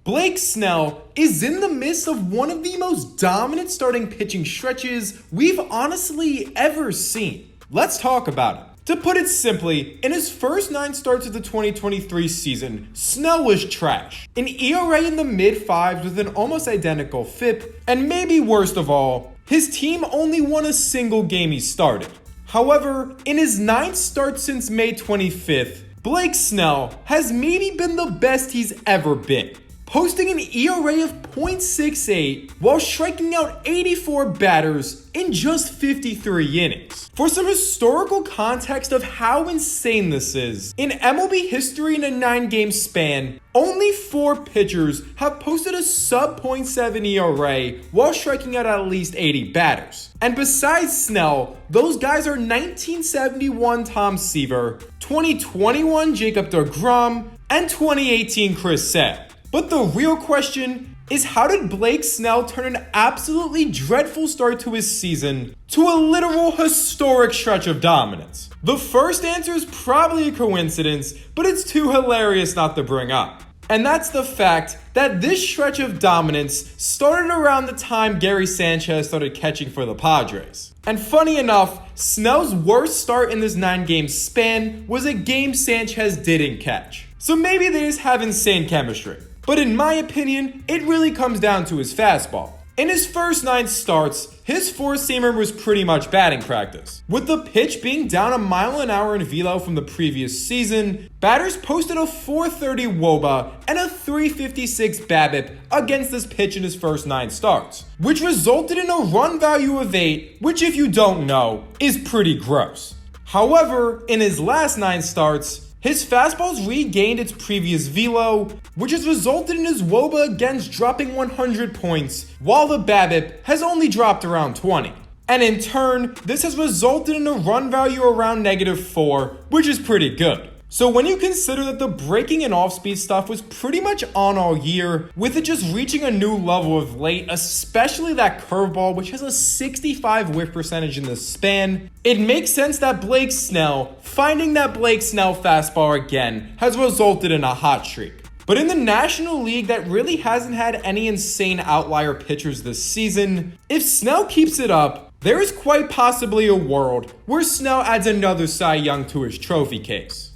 Blake Snell is in the midst of one of the most dominant starting pitching stretches we've honestly ever seen. Let's talk about it. To put it simply, in his first 9 starts of the 2023 season, Snell was trash. An ERA in the mid-5s with an almost identical FIP, and maybe worst of all, his team only won a single game he started. However, in his 9th start since May 25th, Blake Snell has maybe been the best he's ever been, posting an ERA of .68 while striking out 84 batters in just 53 innings. For some historical context of how insane this is, in MLB history in a 9-game span, only 4 pitchers have posted a sub .7 ERA while striking out at least 80 batters. And besides Snell, those guys are 1971 Tom Seaver, 2021 Jacob deGrom, and 2018 Chris Sale. But the real question is, how did Blake Snell turn an absolutely dreadful start to his season to a literal historic stretch of dominance? The first answer is probably a coincidence, but it's too hilarious not to bring up. And that's the fact that this stretch of dominance started around the time Gary Sanchez started catching for the Padres. And funny enough, Snell's worst start in this 9-game span was a game Sanchez didn't catch. So maybe they just have insane chemistry. But in my opinion, it really comes down to his fastball. In his first 9 starts, his 4-seamer was pretty much batting practice. With the pitch being down a mile an hour in velo from the previous season, batters posted a .430 WOBA and a .356 BABIP against this pitch in his first 9 starts, which resulted in a run value of 8, which if you don't know, is pretty gross. However, in his last 9 starts, his fastball's regained its previous velo, which has resulted in his WOBA against dropping 100 points, while the BABIP has only dropped around 20. And in turn, this has resulted in a run value around -4, which is pretty good. So when you consider that the breaking and off-speed stuff was pretty much on all year, with it just reaching a new level of late, especially that curveball, which has a 65 whiff percentage in the span, it makes sense that Blake Snell, finding that Blake Snell fastball again, has resulted in a hot streak. But in the National League that really hasn't had any insane outlier pitchers this season, if Snell keeps it up, there is quite possibly a world where Snell adds another Cy Young to his trophy case.